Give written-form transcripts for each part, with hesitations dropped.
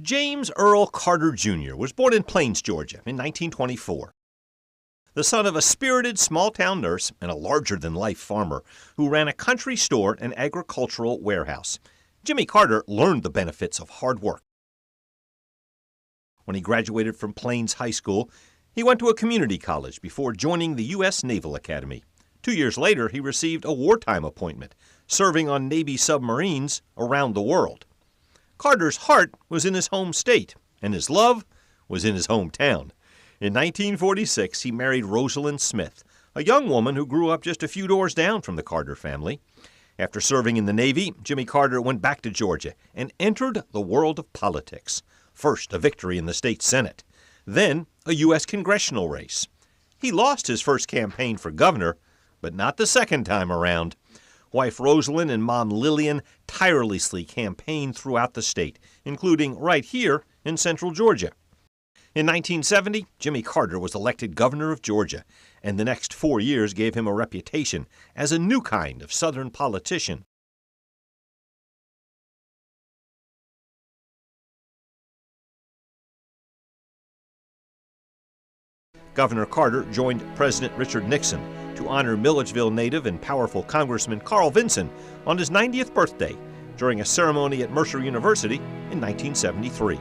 James Earl Carter Jr. was born in Plains, Georgia in 1924. The son of a spirited small-town nurse and a larger-than-life farmer who ran a country store and agricultural warehouse, Jimmy Carter learned the benefits of hard work. When he graduated from Plains High School, he went to a community college before joining the U.S. Naval Academy. 2 years later, he received a wartime appointment, serving on Navy submarines around the world. Carter's heart was in his home state, and his love was in his hometown. In 1946, he married Rosalind Smith, a young woman who grew up just a few doors down from the Carter family. After serving in the Navy, Jimmy Carter went back to Georgia and entered the world of politics. First, a victory in the state Senate, then a U.S. congressional race. He lost his first campaign for governor, but not the second time around. Wife Rosalind and Mom Lillian tirelessly campaigned throughout the state, including right here in central Georgia. In 1970, Jimmy Carter was elected governor of Georgia, and the next 4 years gave him a reputation as a new kind of Southern politician. Governor Carter joined President Richard Nixon to honor Milledgeville native and powerful Congressman Carl Vinson on his 90th birthday during a ceremony at Mercer University in 1973.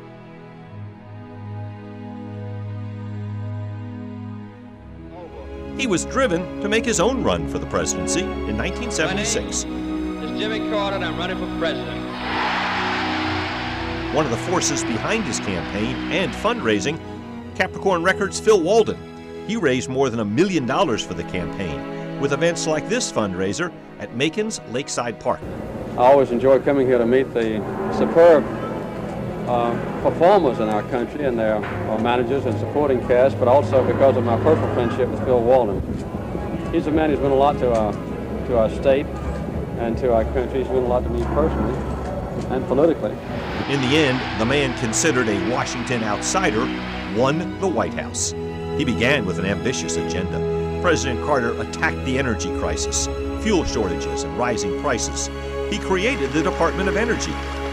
He was driven to make his own run for the presidency in 1976. My name is Jimmy Carter, and I'm running for president. One of the forces behind his campaign and fundraising, Capricorn Records' Phil Walden. He raised more than $1 million for the campaign, with events like this fundraiser at Macon's Lakeside Park. I always enjoy coming here to meet the superb performers in our country and their managers and supporting cast, but also because of my personal friendship with Phil Walden. He's a man who's meant a lot to our state and to our country. He's meant a lot to me personally and politically. In the end, the man considered a Washington outsider won the White House. He began with an ambitious agenda. President Carter attacked the energy crisis, fuel shortages, and rising prices. He created the Department of Energy,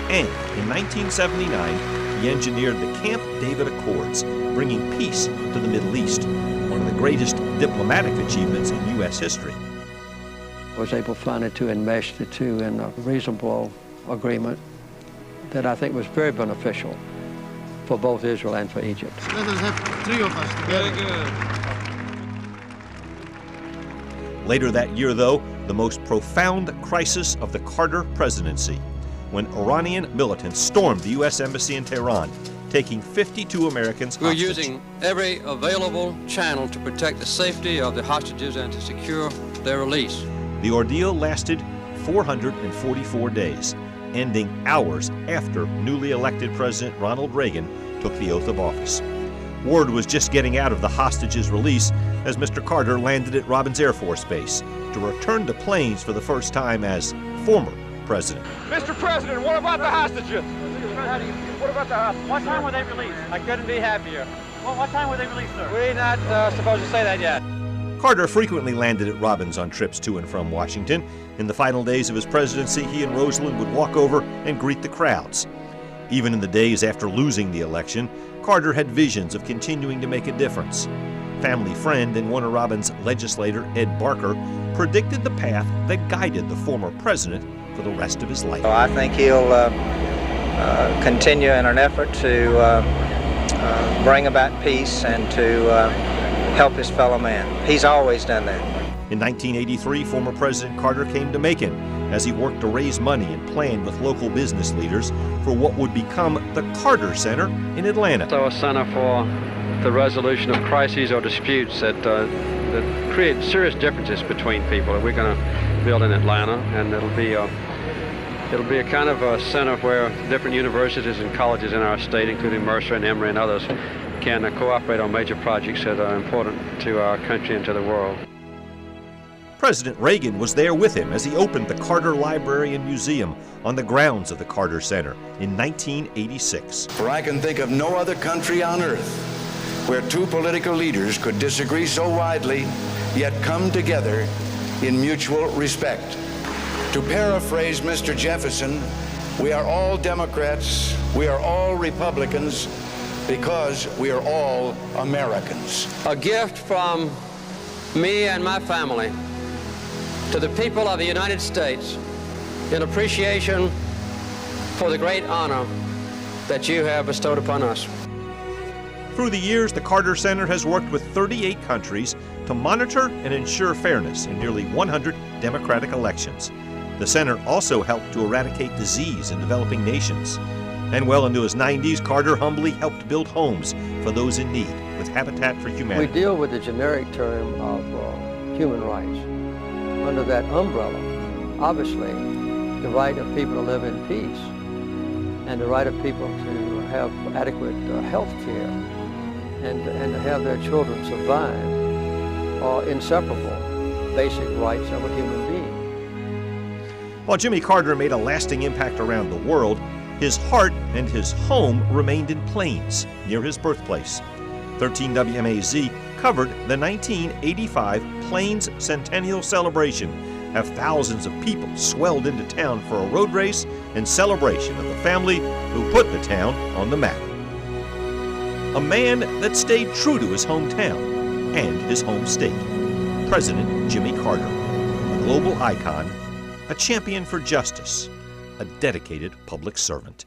and in 1979, he engineered the Camp David Accords, bringing peace to the Middle East, one of the greatest diplomatic achievements in U.S. history. I was able finally to enmesh the two in a reasonable agreement that I think was very beneficial for both Israel and for Egypt. Let us have 3 of us together. Very good. Later that year, though, the most profound crisis of the Carter presidency, when Iranian militants stormed the U.S. Embassy in Tehran, taking 52 Americans hostage. We're using every available channel to protect the safety of the hostages and to secure their release. The ordeal lasted 444 days, ending hours after newly elected President Ronald Reagan took the oath of office. Word was just getting out of the hostages' release as Mr. Carter landed at Robins Air Force Base to return to Plains for the first time as former president. Mr. President, what about the hostages? What about the hostages? What time were they released? I couldn't be happier. Well, what time were they released, sir? We're not supposed to say that yet. Carter frequently landed at Robins on trips to and from Washington. In the final days of his presidency, he and Rosalind would walk over and greet the crowds. Even in the days after losing the election, Carter had visions of continuing to make a difference. Family friend and Warner Robins legislator Ed Barker predicted the path that guided the former president for the rest of his life. I think he'll continue in an effort to bring about peace and to help his fellow man. He's always done that. In 1983, former President Carter came to Macon as he worked to raise money and planned with local business leaders for what would become the Carter Center in Atlanta. So a center for the resolution of crises or disputes that create serious differences between people that we're going to build in Atlanta, and it'll be a kind of a center where different universities and colleges in our state, including Mercer and Emory and others, can cooperate on major projects that are important to our country and to the world. President Reagan was there with him as he opened the Carter Library and Museum on the grounds of the Carter Center in 1986. For I can think of no other country on earth where two political leaders could disagree so widely, yet come together in mutual respect. To paraphrase Mr. Jefferson, We are all Democrats. We are all Republicans because we are all Americans. A gift from me and my family to the people of the United States in appreciation for the great honor that you have bestowed upon us. Through the years, the Carter Center has worked with 38 countries to monitor and ensure fairness in nearly 100 democratic elections. The center also helped to eradicate disease in developing nations. And well into his 90s, Carter humbly helped build homes for those in need with Habitat for Humanity. We deal with the generic term of human rights. Under that umbrella, obviously, the right of people to live in peace and the right of people to have adequate health care and to have their children survive are inseparable basic rights of a human being. While Jimmy Carter made a lasting impact around the world, his heart and his home remained in Plains, near his birthplace. 13 WMAZ covered the 1985 Plains Centennial Celebration, as thousands of people swelled into town for a road race in celebration of the family who put the town on the map. A man that stayed true to his hometown and his home state. President Jimmy Carter, a global icon, a champion for justice, a dedicated public servant.